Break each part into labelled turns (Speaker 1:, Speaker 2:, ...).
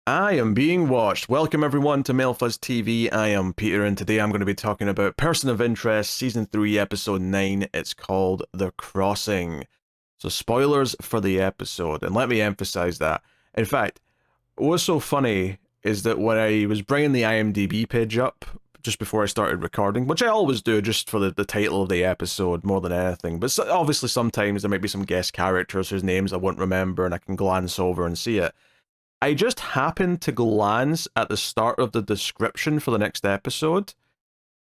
Speaker 1: I am being watched. Welcome everyone to Mailfuzz TV. I am Peter, and today I'm going to be talking about Person of Interest, Season 3, Episode 9. It's called The Crossing. So spoilers for the episode, and let me emphasize that. In fact, what's so funny is that when I was bringing the IMDb page up just before I started recording, which I always do just for the title of the episode more than anything, but obviously sometimes there might be some guest characters whose names I won't remember and I can glance over and see it. I just happened to glance at the start of the description for the next episode,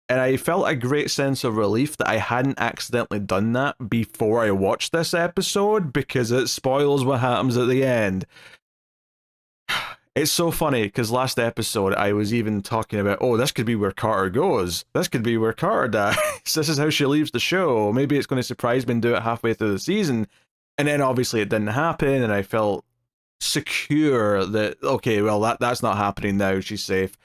Speaker 1: and I felt a great sense of relief that I hadn't accidentally done that before I watched this episode, because it spoils what happens at the end. It's so funny, because last episode I was even talking about, oh, this could be where Carter goes. This could be where Carter dies. This is how she leaves the show. Maybe it's going to surprise me and do it halfway through the season. And then obviously it didn't happen, and I felt secure that, okay, well, that's not happening now, she's safe.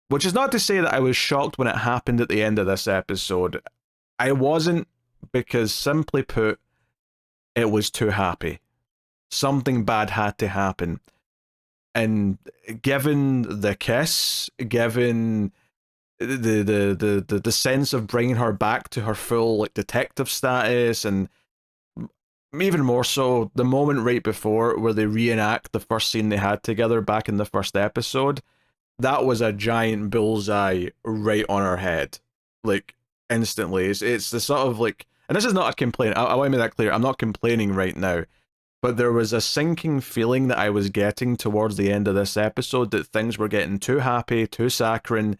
Speaker 1: Which is not to say that I was shocked when it happened at the end of this episode. I wasn't, because simply put, it was too happy. Something bad had to happen. And given the kiss, given the sense of bringing her back to her full like detective status, and even more so, the moment right before where they reenact the first scene they had together back in the first episode, that was a giant bullseye right on her head. Like, instantly. It's the sort of like, and this is not a complaint, I want to make that clear, I'm not complaining right now, but there was a sinking feeling that I was getting towards the end of this episode that things were getting too happy, too saccharine,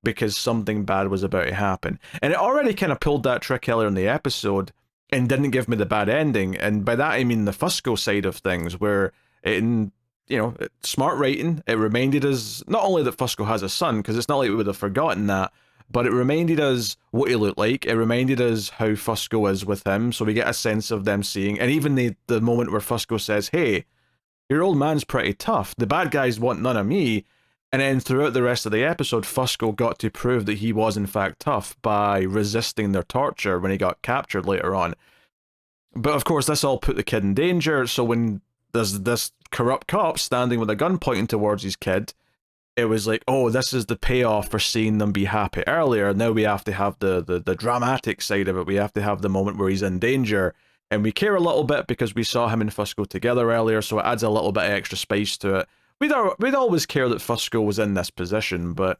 Speaker 1: because something bad was about to happen. And it already kind of pulled that trick earlier in the episode, and didn't give me the bad ending. And by that I mean the Fusco side of things, where in, smart writing, it reminded us not only that Fusco has a son, because it's not like we would have forgotten that, but it reminded us what he looked like. It reminded us how Fusco is with him, so we get a sense of them seeing. And even the moment where Fusco says, hey, your old man's pretty tough, the bad guys want none of me. And then throughout the rest of the episode, Fusco got to prove that he was in fact tough by resisting their torture when he got captured later on. But of course, this all put the kid in danger, so when there's this corrupt cop standing with a gun pointing towards his kid, it was like, oh, this is the payoff for seeing them be happy earlier. Now we have to have the dramatic side of it. We have to have the moment where he's in danger. And we care a little bit because we saw him and Fusco together earlier, so it adds a little bit of extra spice to it. We'd always care that Fusco was in this position, but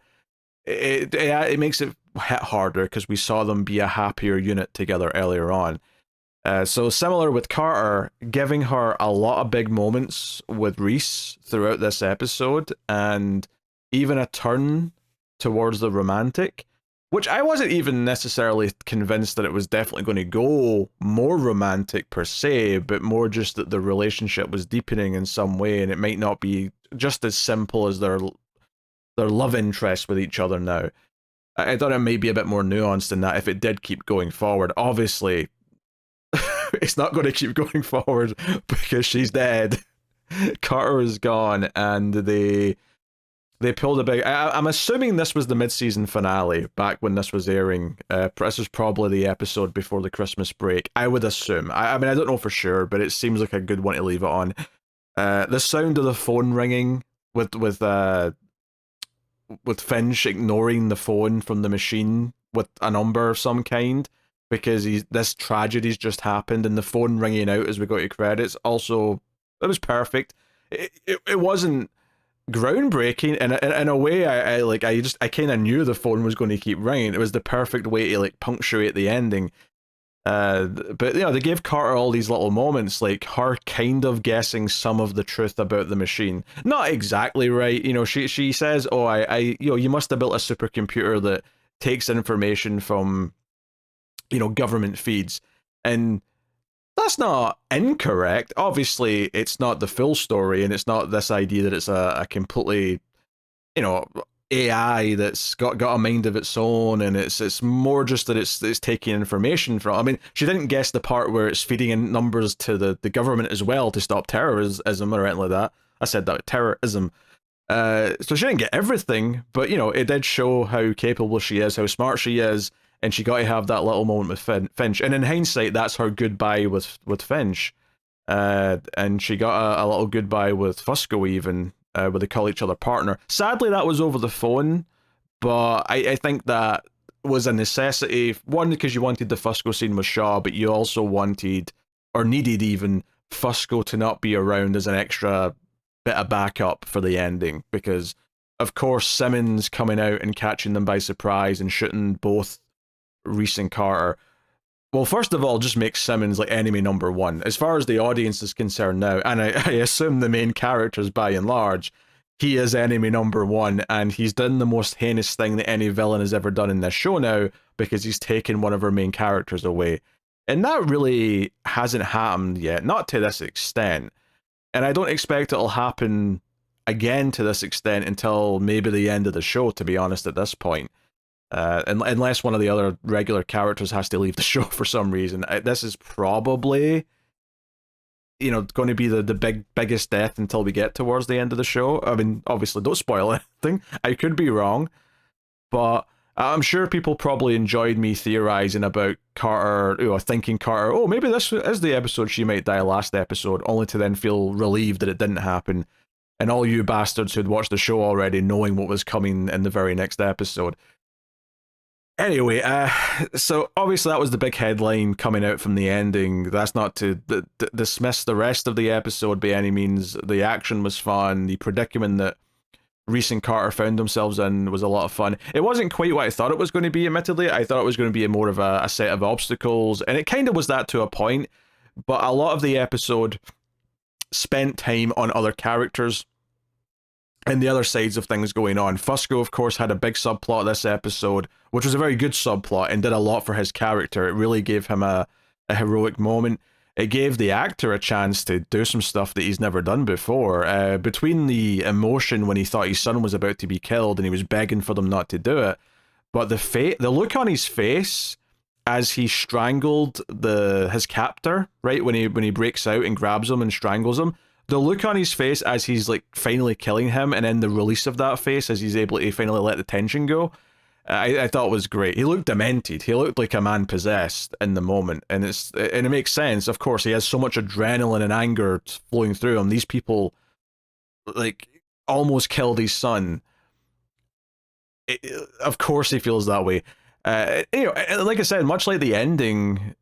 Speaker 1: it makes it hit harder because we saw them be a happier unit together earlier on. So similar with Carter, giving her a lot of big moments with Reese throughout this episode, and even a turn towards the romantic, which I wasn't even necessarily convinced that it was definitely going to go more romantic per se, but more just that the relationship was deepening in some way, and it might not be just as simple as their love interest with each other now. I thought it may be a bit more nuanced than that if it did keep going forward. Obviously, it's not going to keep going forward because she's dead. Carter is gone, and they pulled a big... I'm assuming this was the mid-season finale, back when this was airing. This was probably the episode before the Christmas break, I would assume. I mean, I don't know for sure, but it seems like a good one to leave it on. The sound of the phone ringing with Finch ignoring the phone from the machine with a number of some kind, because this tragedy's just happened, and the phone ringing out as we go to credits, also, it was perfect. It wasn't groundbreaking, and in a way, I kind of knew the phone was going to keep ringing. It was the perfect way to like punctuate the ending. But they gave Carter all these little moments, like her kind of guessing some of the truth about the machine. Not exactly right, she says, oh, I you must have built a supercomputer that takes information from government feeds, and that's not incorrect. Obviously, it's not the full story, and it's not this idea that it's a completely, AI that's got a mind of its own, and it's more just that it's taking information from. I mean, she didn't guess the part where it's feeding in numbers to the government as well to stop terrorism or anything like that. I said that, terrorism. So she didn't get everything, but it did show how capable she is, how smart she is, and she got to have that little moment with Finch. And in hindsight, that's her goodbye with Finch. And she got a little goodbye with Fusco even, where they call each other partner. Sadly, that was over the phone, but I think that was a necessity. One, because you wanted the Fusco scene with Shaw, but you also wanted, or needed even, Fusco to not be around as an extra bit of backup for the ending, because of course Simmons coming out and catching them by surprise and shooting both Reese and Carter, well, first of all, just makes Simmons like enemy number one. As far as the audience is concerned now, and I assume the main characters by and large, he is enemy number one, and he's done the most heinous thing that any villain has ever done in this show now, because he's taken one of our main characters away. And that really hasn't happened yet, not to this extent. And I don't expect it'll happen again to this extent until maybe the end of the show, to be honest, at this point. Unless one of the other regular characters has to leave the show for some reason. This is probably, going to be the biggest death until we get towards the end of the show. I mean, obviously, don't spoil anything. I could be wrong, but I'm sure people probably enjoyed me theorizing about Carter, thinking Carter, oh, maybe this is the episode she might die last episode, only to then feel relieved that it didn't happen. And all you bastards who'd watched the show already knowing what was coming in the very next episode. Anyway, so obviously that was the big headline coming out from the ending. That's not to dismiss the rest of the episode by any means. The action was fun. The predicament that Reese and Carter found themselves in was a lot of fun. It wasn't quite what I thought it was going to be, admittedly. I thought it was going to be more of a set of obstacles, and it kind of was that to a point, but a lot of the episode spent time on other characters and the other sides of things going on. Fusco, of course, had a big subplot this episode, which was a very good subplot and did a lot for his character. It really gave him a heroic moment. It gave the actor a chance to do some stuff that he's never done before. Between the emotion when he thought his son was about to be killed and he was begging for them not to do it, but the look on his face as he strangled his captor, right, when he breaks out and grabs him and strangles him, the look on his face as he's like finally killing him, and then the release of that face as he's able to finally let the tension go, I thought was great. He looked demented. He looked like a man possessed in the moment, and it makes sense. Of course, he has so much adrenaline and anger flowing through him. These people, like, almost killed his son. Of course, he feels that way. Like I said, much like the ending,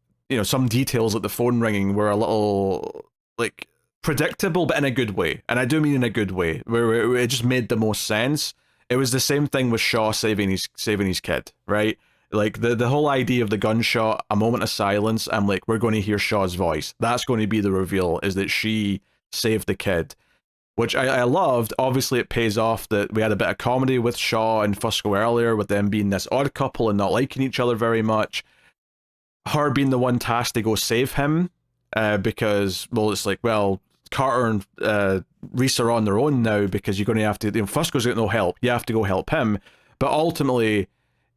Speaker 1: some details like the phone ringing were a little like predictable, but in a good way. And I do mean in a good way, where it just made the most sense. It was the same thing with Shaw saving his kid, right? Like the whole idea of the gunshot, a moment of silence, I'm like, we're going to hear Shaw's voice. That's going to be the reveal, is that she saved the kid, which I loved. Obviously, it pays off that we had a bit of comedy with Shaw and Fusco earlier, with them being this odd couple and not liking each other very much. Her being the one tasked to go save him, because, well, it's like, well, Carter and Reese are on their own now, because you're going to have to, Fusco's got no help. You have to go help him. But ultimately,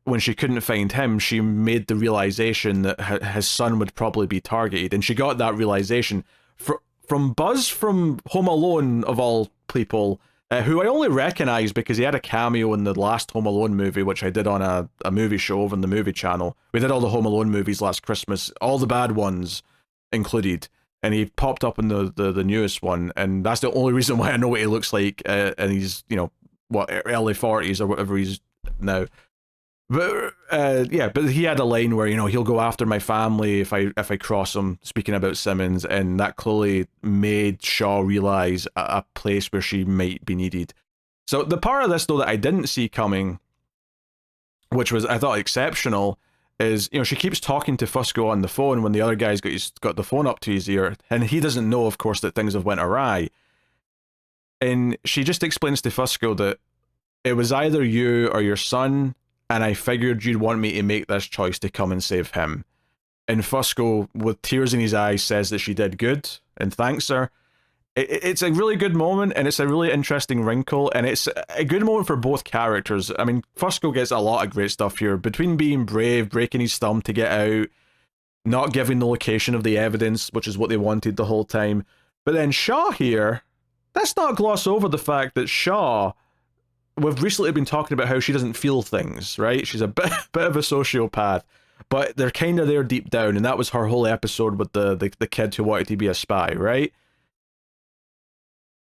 Speaker 1: when she couldn't find him, she made the realization that his son would probably be targeted. And she got that realization from Buzz from Home Alone, of all people, who I only recognize because he had a cameo in the last Home Alone movie, which I did on a movie show over on the movie channel. We did all the Home Alone movies last Christmas, all the bad ones included. And he popped up in the newest one, and that's the only reason why I know what he looks like. And he's, early 40s or whatever he's now. But but he had a line where, he'll go after my family if I cross him, speaking about Simmons, and that clearly made Shaw realize a place where she might be needed. So the part of this, though, that I didn't see coming, which was, I thought, exceptional, is, she keeps talking to Fusco on the phone when the other guy's got the phone up to his ear, and he doesn't know, of course, that things have went awry. And she just explains to Fusco that it was either you or your son, and I figured you'd want me to make this choice to come and save him. And Fusco, with tears in his eyes, says that she did good and thanks her. It's a really good moment, and it's a really interesting wrinkle, and it's a good moment for both characters. I mean, Fusco gets a lot of great stuff here, between being brave, breaking his thumb to get out, not giving the location of the evidence, which is what they wanted the whole time. But then Shaw here, let's not gloss over the fact that Shaw, we've recently been talking about how she doesn't feel things, right? She's a bit of a sociopath, but they're kind of there deep down, and that was her whole episode with the kid who wanted to be a spy, right?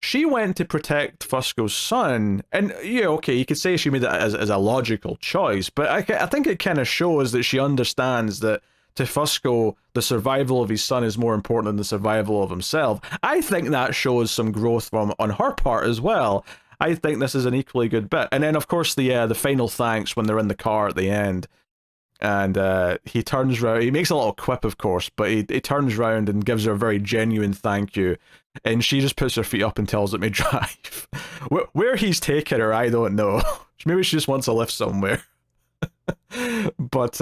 Speaker 1: she went to protect Fusco's son, and yeah, okay, you could say she made it as a logical choice, but I think it kind of shows that she understands that to Fusco, the survival of his son is more important than the survival of himself. I think that shows some growth from on her part as well. I think this is an equally good bit, and then of course the final thanks when they're in the car at the end. And he turns around, he makes a little quip, of course, but he turns around and gives her a very genuine thank you. And she just puts her feet up and tells him to drive. Where he's taking her, I don't know. Maybe she just wants a lift somewhere. But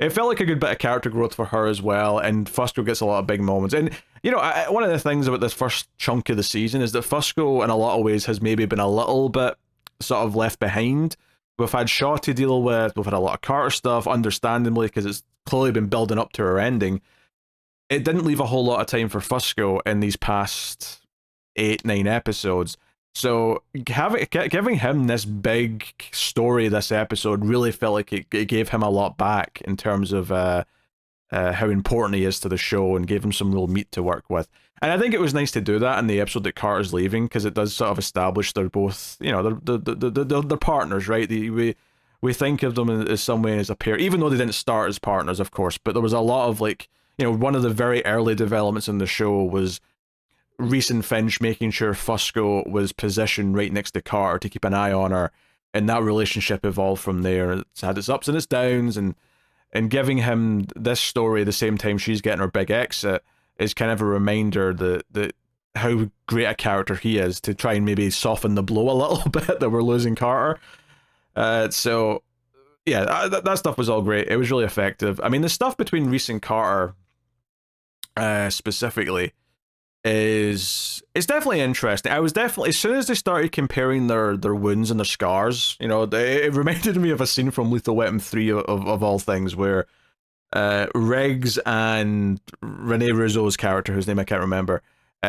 Speaker 1: it felt like a good bit of character growth for her as well. And Fusco gets a lot of big moments. And, you know, one of the things about this first chunk of the season is that Fusco, in a lot of ways, has maybe been a little bit sort of left behind. We've had Shaw to deal with, we've had a lot of Carter stuff, understandably, because it's clearly been building up to her ending. It didn't leave a whole lot of time for Fusco in these past 8-9 episodes. So giving him this big story this episode really felt like it gave him a lot back in terms of how important he is to the show, and gave him some real meat to work with. And I think it was nice to do that in the episode that Carter's leaving, because it does sort of establish they're both, you know, they're partners, right? We think of them as some way as a pair, even though they didn't start as partners, of course. But there was a lot of, like, you know, one of the very early developments in the show was Reese and Finch making sure Fusco was positioned right next to Carter to keep an eye on her, and that relationship evolved from there. It's had its ups and its downs, and giving him this story the same time she's getting her big exit is kind of a reminder that how great a character he is, to try and maybe soften the blow a little bit that we're losing Carter. So yeah, that stuff was all great. It was really effective. I mean, the stuff between Reese and Carter specifically is definitely interesting. I was definitely, as soon as they started comparing their wounds and their scars, you know, it reminded me of a scene from Lethal Weapon 3 of all things, where Riggs and Rene Russo's character, whose name I can't remember,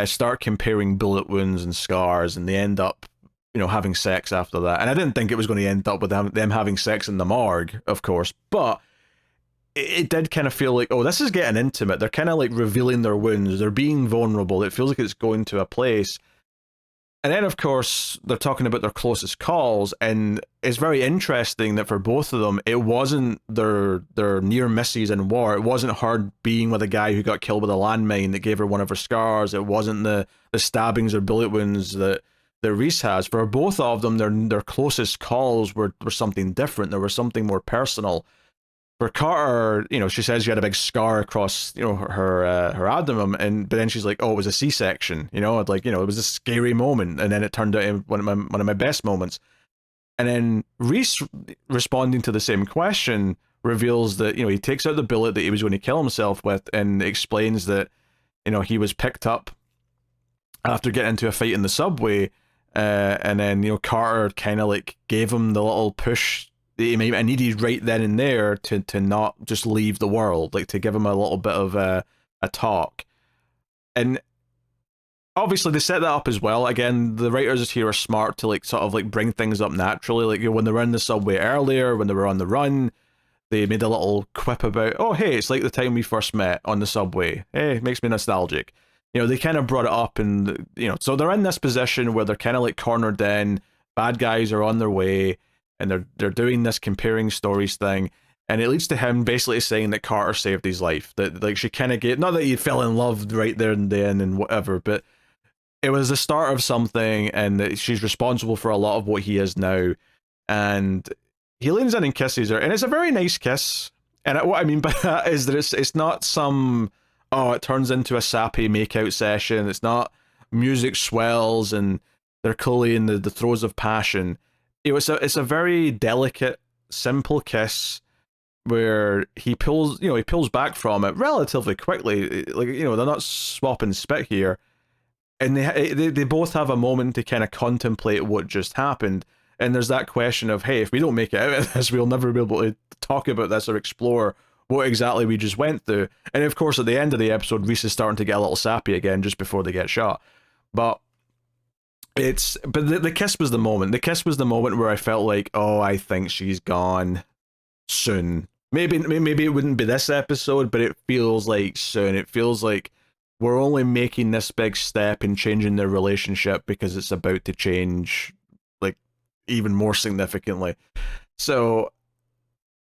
Speaker 1: start comparing bullet wounds and scars, and they end up, you know, having sex after that. And I didn't think it was going to end up with them having sex in the morgue, of course, but it did kind of feel like, oh, this is getting intimate. They're kind of like revealing their wounds. They're being vulnerable. It feels like it's going to a place. And then, of course, they're talking about their closest calls, and it's very interesting that for both of them, it wasn't their near misses in war. It wasn't her being with a guy who got killed with a landmine that gave her one of her scars. It wasn't the stabbings or bullet wounds that Reese has. For both of them, their closest calls were something different. There was something more personal. For Carter, you know, she says she had a big scar across, you know, her abdomen, but then she's like, oh, it was a C-section, you know, like, you know, it was a scary moment, and then it turned out one of my best moments. And then Reese, responding to the same question, reveals that, you know, he takes out the bullet that he was going to kill himself with, and explains that, you know, he was picked up after getting into a fight in the subway, and then, you know, Carter kind of like gave him the little push I needed right then and there to not just leave the world, like to give him a little bit of a talk. And obviously they set that up as well. Again, the writers here are smart to like sort of like bring things up naturally. Like, you know, when they were in the subway earlier, when they were on the run, they made a little quip about, oh, hey, it's like the time we first met on the subway. Hey, it makes me nostalgic. You know, they kind of brought it up, and, you know, so they're in this position where they're kind of like cornered in, bad guys are on their way, and they're doing this comparing stories thing, and it leads to him basically saying that Carter saved his life. That, like, she kind of get, not that he fell in love right there and then and whatever, but it was the start of something, and that she's responsible for a lot of what he is now. And he leans in and kisses her, and it's a very nice kiss. And what I mean by that is that it's not some, oh, it turns into a sappy makeout session. It's not music swells and they're clearly in the throes of passion. It's a very delicate, simple kiss where he pulls back from it relatively quickly. Like, you know, they're not swapping spit here, and they both have a moment to kind of contemplate what just happened. And there's that question of, hey, if we don't make it out of this, we'll never be able to talk about this or explore what exactly we just went through. And of course, at the end of the episode, Reese is starting to get a little sappy again just before they get shot. But the kiss was the moment. The kiss was the moment where I felt like, oh, I think she's gone soon. Maybe it wouldn't be this episode, but it feels like soon. It feels like we're only making this big step in changing their relationship because it's about to change, like, even more significantly. So,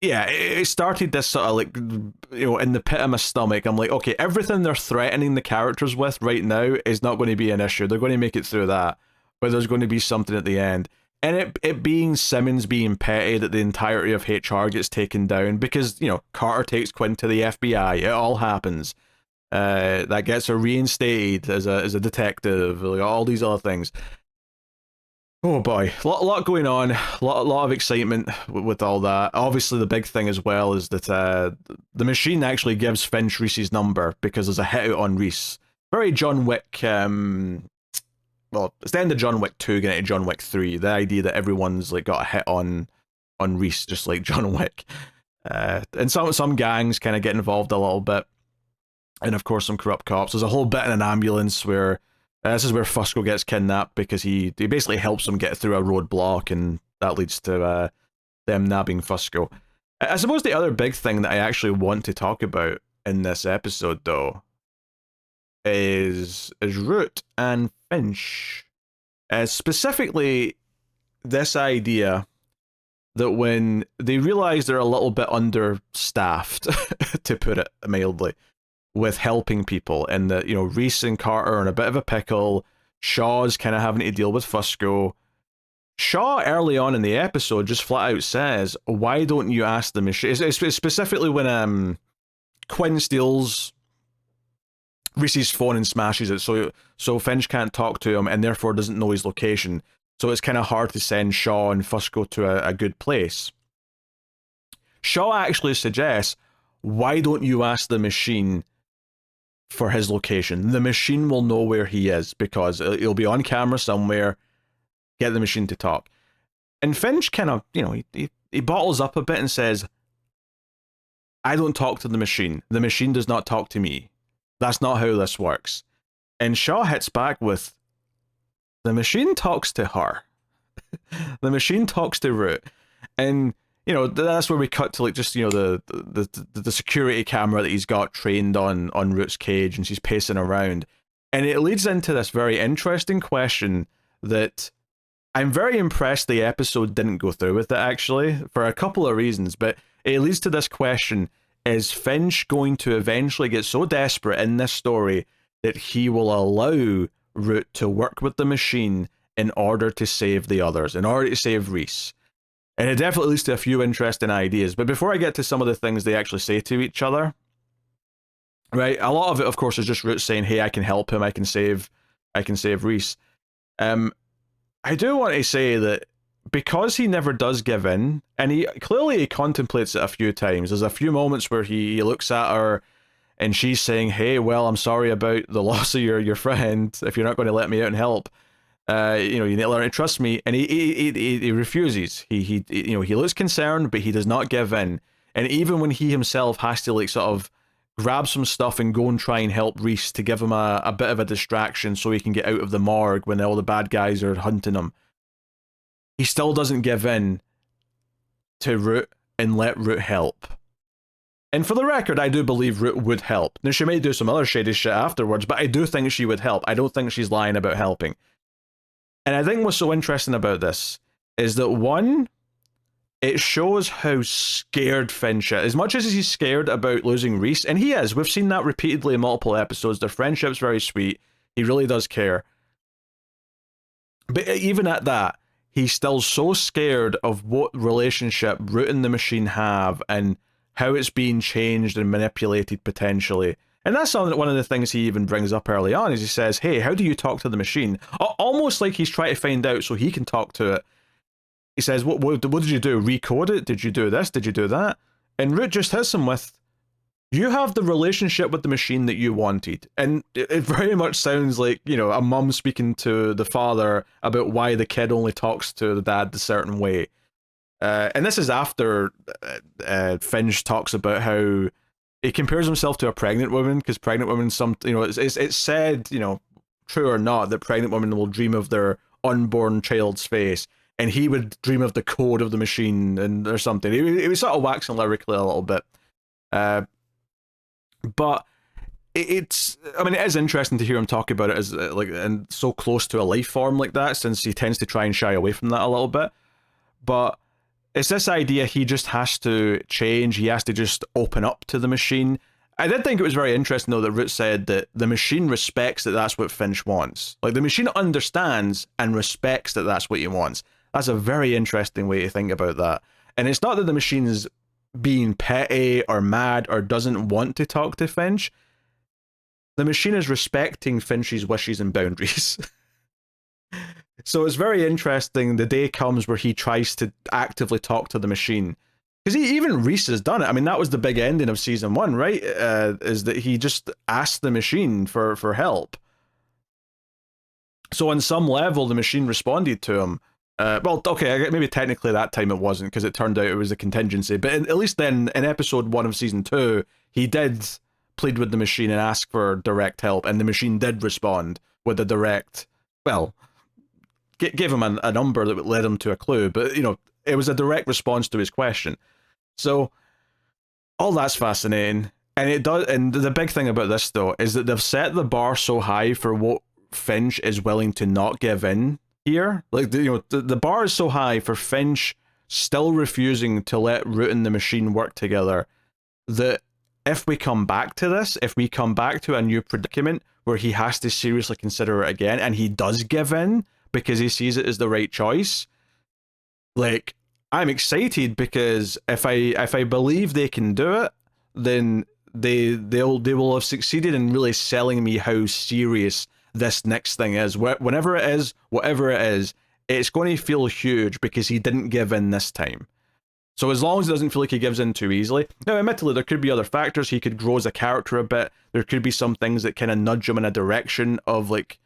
Speaker 1: yeah, it started this sort of, like, in the pit of my stomach. I'm like, okay, everything they're threatening the characters with right now is not going to be an issue. They're going to make it through that, but there's going to be something at the end. And it being Simmons being petty that the entirety of HR gets taken down because, Carter takes Quinn to the FBI. It all happens. That gets her reinstated as a detective, like, all these other things. Oh boy, a lot going on, a lot of excitement with all that. Obviously, the big thing as well is that the machine actually gives Finch Reese's number because there's a hit out on Reese. Very John Wick. Well, it's the end of John Wick 2 getting into John Wick 3. The idea that everyone's like got a hit on Reese, just like John Wick. And some gangs kind of get involved a little bit. And of course, some corrupt cops. There's a whole bit in an ambulance where this is where Fusco gets kidnapped because he basically helps them get through a roadblock, and that leads to them nabbing Fusco. I suppose the other big thing that I actually want to talk about in this episode, though, is Root and Finch. Specifically, this idea that when they realize they're a little bit understaffed, to put it mildly, with helping people, and that, Reese and Carter are in a bit of a pickle. Shaw's kind of having to deal with Fusco. Shaw, early on in the episode, just flat out says, why don't you ask the machine? It's specifically when Quinn steals Reese's phone and smashes it, so Finch can't talk to him and therefore doesn't know his location. So it's kind of hard to send Shaw and Fusco to a good place. Shaw actually suggests, why don't you ask the machine for his location? The machine will know where he is because he'll be on camera somewhere. Get the machine to talk. And Finch kind of, he bottles up a bit and says, I don't talk to the machine. The machine does not talk to me. That's not how this works. And Shaw hits back with, the machine talks to her. The machine talks to Root. And, that's where we cut to, like, just, the security camera that he's got trained on Root's cage, and she's pacing around. And it leads into this very interesting question that I'm very impressed the episode didn't go through with it, actually, for a couple of reasons. But it leads to this question: is Finch going to eventually get so desperate in this story that he will allow Root to work with the machine in order to save the others, in order to save Reese? And it definitely leads to a few interesting ideas. But before I get to some of the things they actually say to each other, right, a lot of it, of course, is just Root saying, hey, I can help him, I can save Reese. I do want to say that because he never does give in, and he clearly contemplates it a few times. There's a few moments where he looks at her and she's saying, hey, well, I'm sorry about the loss of your friend. If you're not going to let me out and help, you need to learn to trust me. And he refuses. He looks concerned, but he does not give in. And even when he himself has to, like, sort of grab some stuff and go and try and help Reese to give him a bit of a distraction so he can get out of the morgue when all the bad guys are hunting him, he still doesn't give in to Root and let Root help. And for the record, I do believe Root would help. Now, she may do some other shady shit afterwards, but I do think she would help. I don't think she's lying about helping. And I think what's so interesting about this is that, one, it shows how scared Finch is. As much as he's scared about losing Reese, and he is, we've seen that repeatedly in multiple episodes, their friendship's very sweet, he really does care. But even at that, he's still so scared of what relationship Root and the machine have and how it's being changed and manipulated potentially. And that's one of the things he even brings up early on, is he says, hey, how do you talk to the machine? Almost like he's trying to find out so he can talk to it. He says, what did you do? Recode it? Did you do this? Did you do that? And Root just hits him with, you have the relationship with the machine that you wanted. And it very much sounds like, a mum speaking to the father about why the kid only talks to the dad a certain way. And this is after Finch talks about how he compares himself to a pregnant woman, because pregnant women, it's said, true or not, that pregnant women will dream of their unborn child's face, and he would dream of the code of the machine or something. He was sort of waxing lyrically a little bit. But I mean, it is interesting to hear him talk about it as like and so close to a life form like that, since he tends to try and shy away from that a little bit. But it's this idea he just has to change. He has to just open up to the machine. I did think it was very interesting, though, that Root said that the machine respects that that's what Finch wants. Like, the machine understands and respects that that's what he wants. That's a very interesting way to think about that. And it's not that the machine's being petty or mad or doesn't want to talk to Finch. The machine is respecting Finch's wishes and boundaries. So it's very interesting. The day comes where he tries to actively talk to the machine. Because even Reese has done it. I mean, that was the big ending of season 1, right? Is that he just asked the machine for help. So on some level, the machine responded to him. Well, okay, maybe technically that time it wasn't, because it turned out it was a contingency. But at least then, in episode 1 of season 2, he did plead with the machine and ask for direct help, and the machine did respond with a direct, well, gave him a number that led him to a clue, but, you know, it was a direct response to his question. So, all that's fascinating. And it does. And the big thing about this, though, is that they've set the bar so high for what Finch is willing to not give in here. Like, you know, the bar is so high for Finch still refusing to let Root and the machine work together, that if we come back to this, if we come back to a new predicament where he has to seriously consider it again, and he does give in because he sees it as the right choice, like, I'm excited, because if I believe they can do it, then they will have succeeded in really selling me how serious this next thing is. Whenever it is, whatever it is, it's going to feel huge because he didn't give in this time. So as long as it doesn't feel like he gives in too easily. Now, admittedly, there could be other factors. He could grow as a character a bit. There could be some things that kind of nudge him in a direction of, like,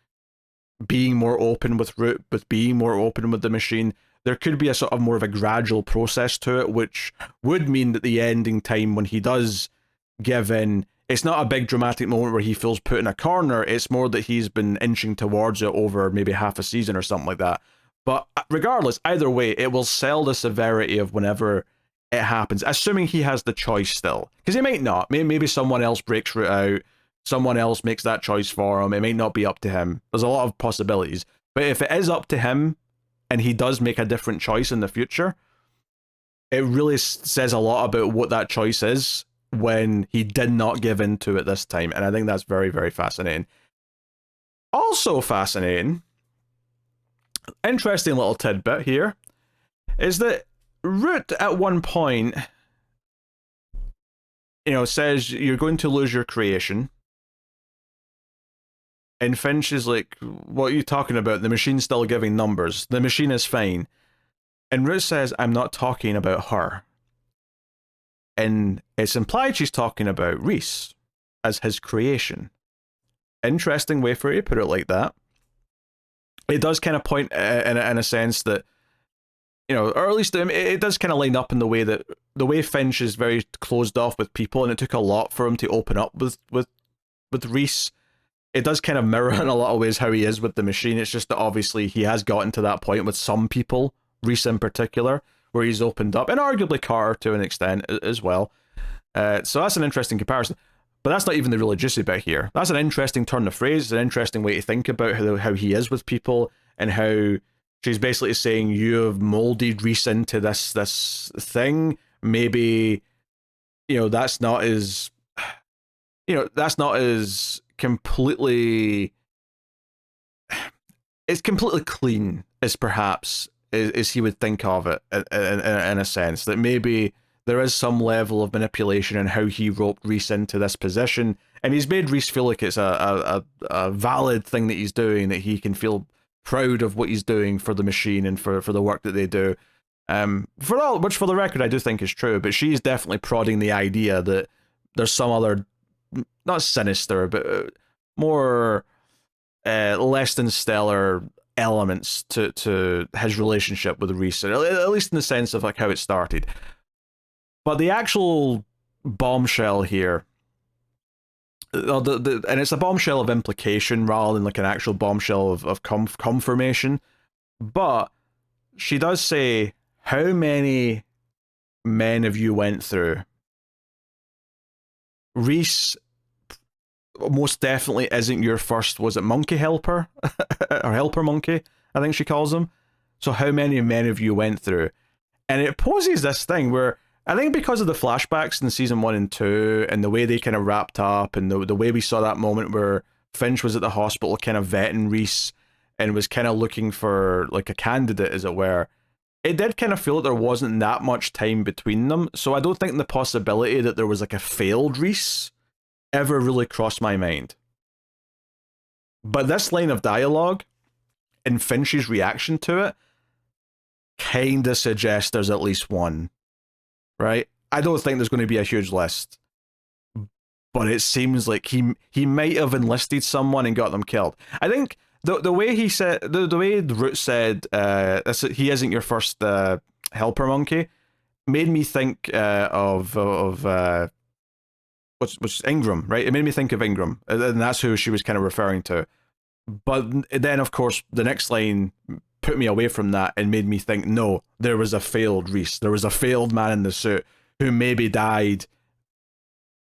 Speaker 1: being more open with Root, with being more open with the machine. There could be a sort of more of a gradual process to it, which would mean that the ending time when he does give in, it's not a big dramatic moment where he feels put in a corner. It's more that he's been inching towards it over maybe half a season or something like that. But regardless, either way, it will sell the severity of whenever it happens, assuming he has the choice still. Because he might not. Maybe someone else breaks Root out. Someone else makes that choice for him. It might not be up to him. There's a lot of possibilities. But if it is up to him, and he does make a different choice in the future, it really says a lot about what that choice is when he did not give in to it this time. And I think that's very, very fascinating. Also fascinating, interesting little tidbit here, is that Root at one point, you know, says you're going to lose your creation. And Finch is like, what are you talking about? The machine's still giving numbers. The machine is fine. And Root says, I'm not talking about her. And it's implied she's talking about Reese as his creation. Interesting way for you to put it like that. It does kind of point in a sense that, you know, or at least it does kind of line up in the way Finch is very closed off with people, and it took a lot for him to open up with Reese. It does kind of mirror in a lot of ways how he is with the machine. It's just that obviously he has gotten to that point with some people, Reese in particular, where he's opened up, and arguably Carter to an extent as well. So that's an interesting comparison. But that's not even the really juicy bit here. That's an interesting turn of phrase. It's an interesting way to think about how he is with people, and how she's basically saying, you have molded Reese into this thing. Maybe, you know, that's not as completely, it's completely clean as perhaps as he would think of it in a sense, that maybe there is some level of manipulation in how he roped Reese into this position, and he's made Reese feel like it's a valid thing that he's doing, that he can feel proud of what he's doing for the machine and for the work that they do. Which for the record I do think is true, but she's definitely prodding the idea that there's some other, not sinister, but more less than stellar elements to his relationship with Reese, at least in the sense of like how it started. But the actual bombshell here, and it's a bombshell of implication rather than like an actual bombshell of confirmation, but she does say, how many men have you went through? Reese most definitely isn't your first, was it monkey helper? Or helper monkey, I think she calls him. So how many men have you went through? And it poses this thing where I think because of the flashbacks in season 1 and 2 and the way they kind of wrapped up and the way we saw that moment where Finch was at the hospital kind of vetting Reese and was kind of looking for like a candidate, as it were, it did kind of feel like there wasn't that much time between them. So I don't think the possibility that there was like a failed Reese ever really crossed my mind. But this line of dialogue and Finch's reaction to it kind of suggests there's at least one, right? I don't think there's going to be a huge list, but it seems like he might have enlisted someone and got them killed. I think the way he said, the way Root said, he isn't your first helper monkey, made me think of what's Ingram, right? It made me think of Ingram, and that's who she was kind of referring to. But then, of course, the next line put me away from that and made me think, no, there was a failed Reese. There was a failed man in the suit who maybe died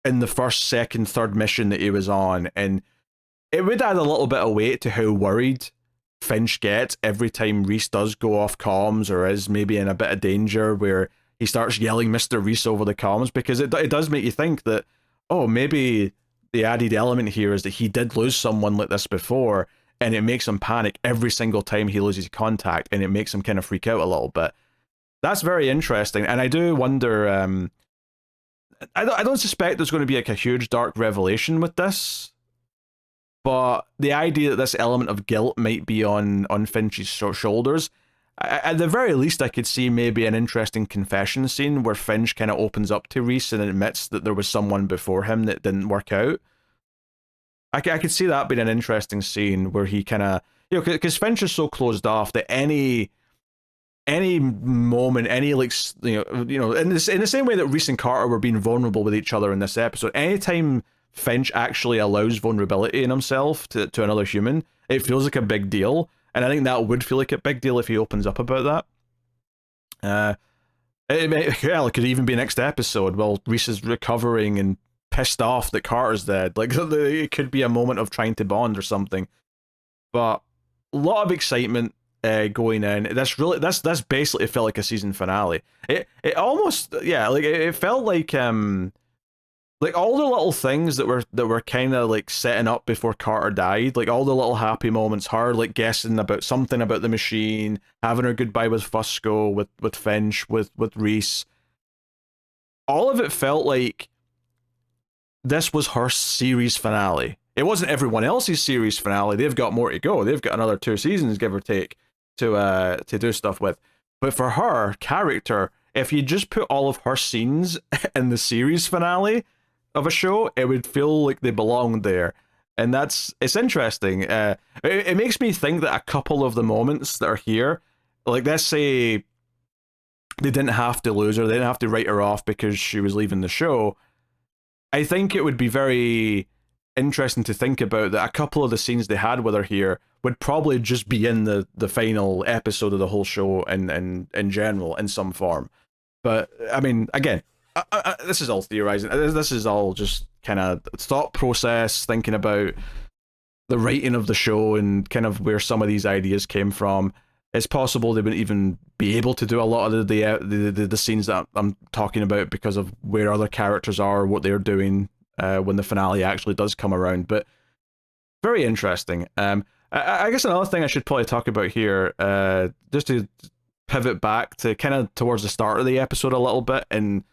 Speaker 1: in the first, second, third mission that he was on. And it would add a little bit of weight to how worried Finch gets every time Reese does go off comms or is maybe in a bit of danger, where he starts yelling Mr. Reese over the comms, because it does make you think that, oh, maybe the added element here is that he did lose someone like this before, and it makes him panic every single time he loses contact, and it makes him kind of freak out a little bit. That's very interesting, and I do wonder, I don't suspect there's going to be like a huge dark revelation with this, but the idea that this element of guilt might be on Finch's shoulders, at the very least I could see maybe an interesting confession scene where Finch kind of opens up to Reese and admits that there was someone before him that didn't work out. I could see that being an interesting scene where he kind of, because Finch is so closed off that any moment, any like, in the same way that Reese and Carter were being vulnerable with each other in this episode, anytime Finch actually allows vulnerability in himself to another human, it feels like a big deal. And I think that would feel like a big deal if he opens up about that. It could even be next episode. Well, Reese is recovering and pissed off that Carter's dead. Like, it could be a moment of trying to bond or something. But a lot of excitement going in. That's basically felt like a season finale. It almost, yeah, like it felt like all the little things that were kind of like setting up before Carter died, like all the little happy moments, her like guessing about something about the machine, having her goodbye with Fusco, with Finch, with Reese. All of it felt like this was her series finale. It wasn't everyone else's series finale. They've got more to go. They've got another 2 seasons, give or take, to do stuff with. But for her character, if you just put all of her scenes in the series finale of a show, it would feel like they belonged there. And it's interesting. It makes me think that a couple of the moments that are here, like let's say they didn't have to lose her, they didn't have to write her off because she was leaving the show, I think it would be very interesting to think about that a couple of the scenes they had with her here would probably just be in the final episode of the whole show in general, in some form. But, I mean, again, this is all theorizing. This is all just kind of thought process, thinking about the writing of the show and kind of where some of these ideas came from. It's possible they wouldn't even be able to do a lot of the scenes that I'm talking about because of where other characters are, what they're doing when the finale actually does come around. But very interesting. I guess another thing I should probably talk about here, just to pivot back to kind of towards the start of the episode a little bit and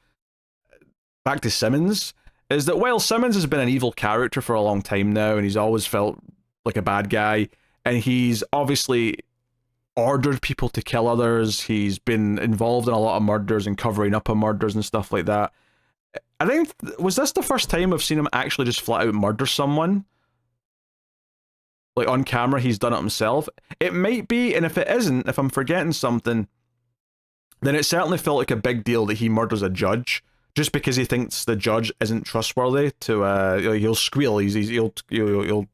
Speaker 1: back to Simmons, is that while Simmons has been an evil character for a long time now and he's always felt like a bad guy, and he's obviously ordered people to kill others, he's been involved in a lot of murders and covering up of murders and stuff like that. I think, was this the first time I've seen him actually just flat out murder someone? Like on camera, he's done it himself. It might be, and if it isn't, if I'm forgetting something, then it certainly felt like a big deal that he murders a judge just because he thinks the judge isn't trustworthy. He'll squeal. He'll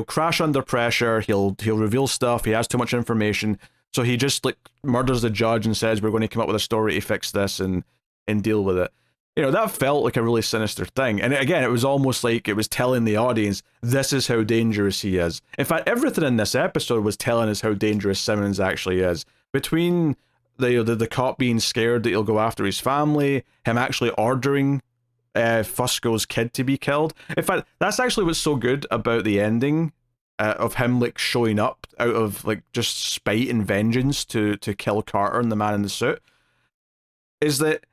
Speaker 1: crash under pressure. He'll reveal stuff. He has too much information, so he just like murders the judge and says, "We're going to come up with a story to fix this and deal with it." You know, that felt like a really sinister thing. And again, it was almost like it was telling the audience, this is how dangerous he is. In fact, everything in this episode was telling us how dangerous Simmons actually is. Between the cop being scared that he'll go after his family, him actually ordering Fusco's kid to be killed. In fact, that's actually what's so good about the ending of him like showing up out of like just spite and vengeance to kill Carter and the man in the suit, is that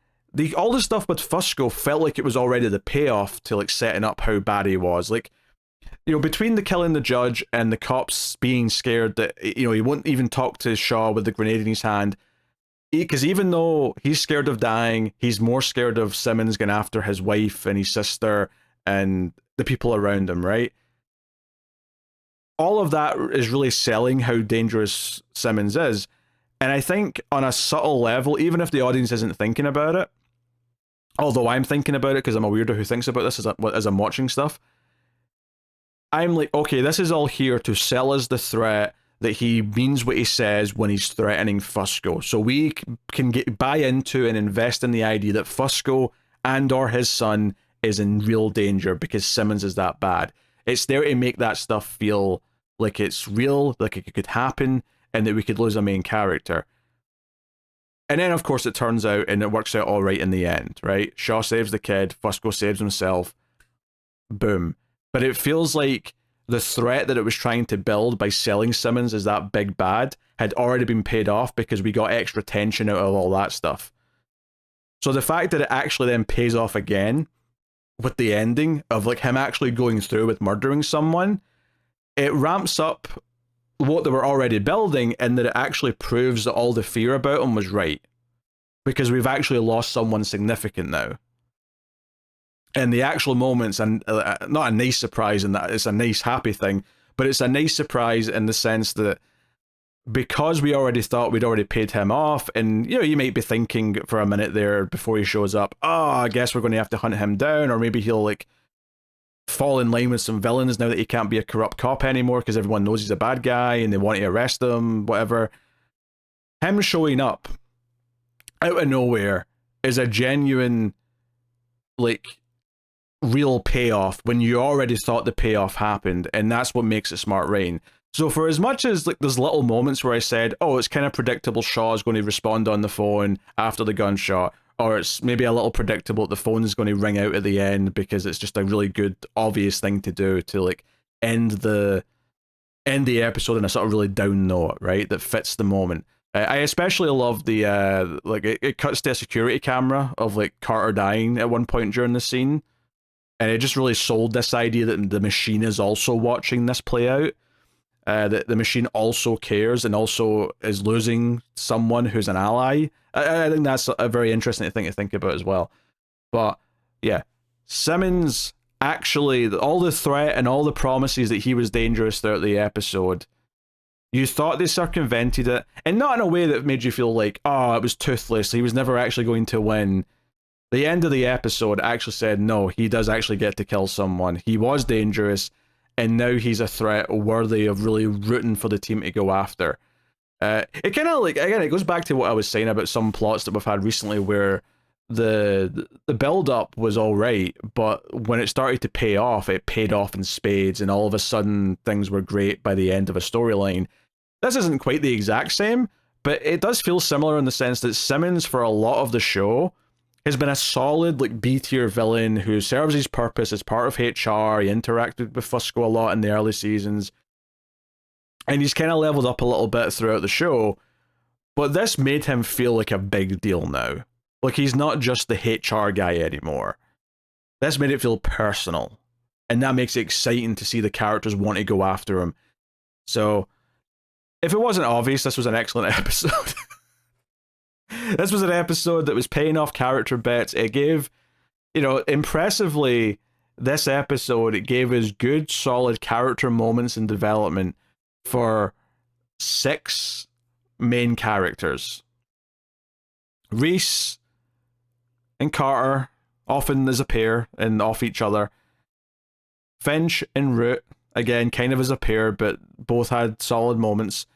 Speaker 1: all the stuff with Fusco felt like it was already the payoff to like setting up how bad he was. Like, you know, between the killing the judge and the cops being scared that, you know, he won't even talk to Shaw with the grenade in his hand, because even though he's scared of dying, he's more scared of Simmons going after his wife and his sister and the people around him, right? All of that is really selling how dangerous Simmons is. And I think on a subtle level, even if the audience isn't thinking about it, although I'm thinking about it because I'm a weirdo who thinks about this as I'm watching stuff, I'm like, okay, this is all here to sell us the threat that he means what he says when he's threatening Fusco. So we can buy into and invest in the idea that Fusco and or his son is in real danger because Simmons is that bad. It's there to make that stuff feel like it's real, like it could happen, and that we could lose a main character. And then, of course, it turns out, and it works out all right in the end, right? Shaw saves the kid, Fusco saves himself, boom. But it feels like the threat that it was trying to build by selling Simmons as that big bad had already been paid off because we got extra tension out of all that stuff. So the fact that it actually then pays off again with the ending of like him actually going through with murdering someone, it ramps up what they were already building, and that it actually proves that all the fear about him was right. Because we've actually lost someone significant now. And the actual moments, and not a nice surprise in that it's a nice happy thing, but it's a nice surprise in the sense that because we already thought we'd already paid him off, and you know, you might be thinking for a minute there before he shows up, oh, I guess we're going to have to hunt him down, or maybe he'll like fall in line with some villains now that he can't be a corrupt cop anymore because everyone knows he's a bad guy and they want to arrest him, whatever. Him showing up out of nowhere is a genuine, like, real payoff when you already thought the payoff happened, and that's what makes it smart writing. So for as much as like there's little moments where I said, oh, it's kind of predictable Shaw's going to respond on the phone after the gunshot, or it's maybe a little predictable that the phone is going to ring out at the end because it's just a really good, obvious thing to do to like end the episode in a sort of really down note, right? That fits the moment. I especially love the like it cuts to a security camera of like Carter dying at one point during the scene, and it just really sold this idea that the machine is also watching this play out. That the machine also cares and also is losing someone who's an ally. I think that's a very interesting thing to think about as well. But yeah, Simmons actually, all the threat and all the promises that he was dangerous throughout the episode, you thought they circumvented it, and not in a way that made you feel like, oh, it was toothless, he was never actually going to win. The end of the episode actually said, no, he does actually get to kill someone. He was dangerous, and now he's a threat worthy of really rooting for the team to go after. It kind of like, again, it goes back to what I was saying about some plots that we've had recently where the build-up was all right, but when it started to pay off, it paid off in spades, and all of a sudden things were great by the end of a storyline. This isn't quite the exact same, but it does feel similar in the sense that Simmons, for a lot of the show, has been a solid like B-tier villain who serves his purpose as part of HR. He interacted with Fusco a lot in the early seasons, and he's kind of leveled up a little bit throughout the show, but this made him feel like a big deal now. Like he's not just the HR guy anymore. This made it feel personal, and that makes it exciting to see the characters want to go after him. So if it wasn't obvious, this was an excellent episode. This was an episode that was paying off character bets. It gave, you know, impressively, this episode, it gave us good, solid character moments and development for 6 main characters. Reese and Carter, often as a pair and off each other. Finch and Root, again, kind of as a pair, but both had solid moments.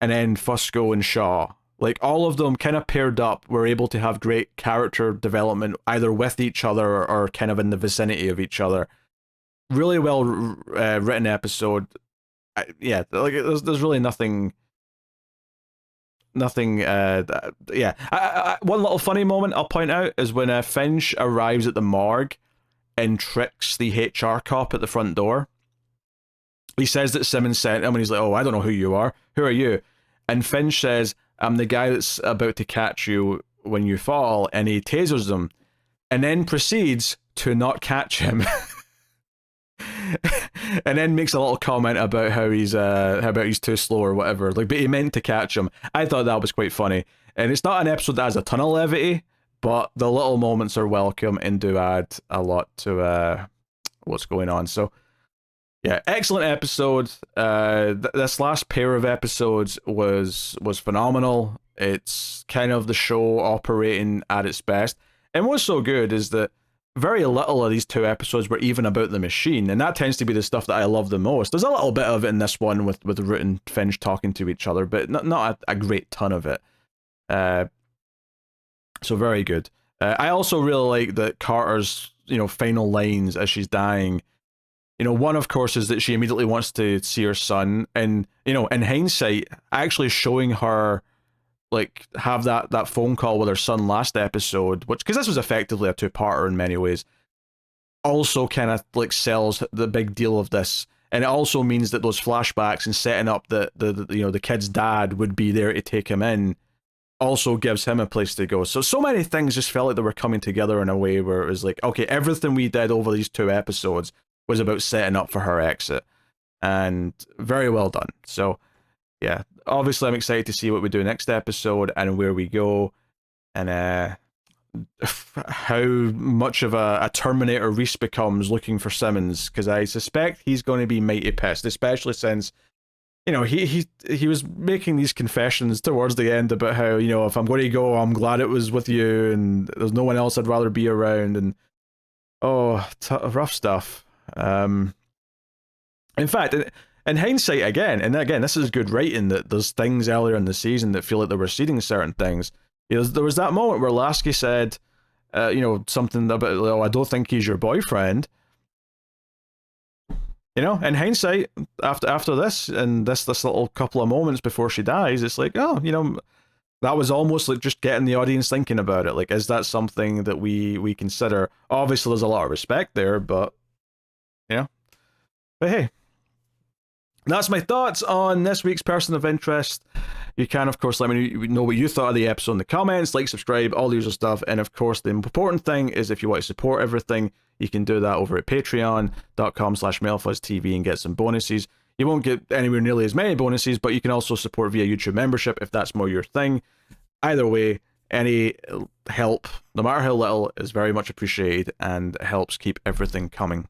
Speaker 1: And then Fusco and Shaw. Like, all of them kind of paired up were able to have great character development, either with each other or kind of in the vicinity of each other. Really well written episode. Yeah, like, there's really nothing. Yeah. One little funny moment I'll point out is when Finch arrives at the morgue and tricks the HR cop at the front door. He says that Simmons sent him, and he's like, "Oh, I don't know who you are. Who are you?" And Finch says, "I'm the guy that's about to catch you when you fall," and he tasers him, and then proceeds to not catch him. And then makes a little comment about how he's too slow or whatever. Like, but he meant to catch him. I thought that was quite funny. And it's not an episode that has a ton of levity, but the little moments are welcome and do add a lot to what's going on. So yeah, excellent episode. This last pair of episodes was phenomenal. It's kind of the show operating at its best. And what's so good is that very little of these 2 episodes were even about the machine, and that tends to be the stuff that I love the most. There's a little bit of it in this one with Root and Finch talking to each other, but not a great ton of it. So very good. I also really like that Carter's final lines as she's dying. One, of course, is that she immediately wants to see her son, and in hindsight, actually showing her like have that phone call with her son last episode, which, because this was effectively a 2-parter in many ways, also kind of like sells the big deal of this, and it also means that those flashbacks and setting up the kid's dad would be there to take him in also gives him a place to go. So many things just felt like they were coming together in a way where it was like, okay, everything we did over these 2 episodes was about setting up for her exit, and very well done. So yeah, obviously I'm excited to see what we do next episode and where we go, and how much of a Terminator Reese becomes looking for Simmons, because I suspect he's going to be mighty pissed, especially since he was making these confessions towards the end about how, if I'm going to go, I'm glad it was with you, and there's no one else I'd rather be around, and rough stuff. In fact, in hindsight, again, this is good writing, that there's things earlier in the season that feel like they were seeding certain things. There was that moment where Lasky said, something about, "Oh, I don't think he's your boyfriend." In hindsight, after this, and this little couple of moments before she dies, it's like, oh, that was almost like just getting the audience thinking about it. Like, is that something that we consider? Obviously, there's a lot of respect there, but hey. That's my thoughts on this week's Person of Interest. You can, of course, let me know what you thought of the episode in the comments, like, subscribe, all the usual stuff. And of course, the important thing is, if you want to support everything, you can do that over at patreon.com/MailFuzzTV and get some bonuses. You won't get anywhere nearly as many bonuses, but you can also support via YouTube membership if that's more your thing. Either way, any help, no matter how little, is very much appreciated and helps keep everything coming.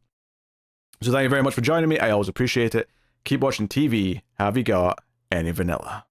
Speaker 1: So thank you very much for joining me. I always appreciate it. Keep watching TV. Have you got any vanilla?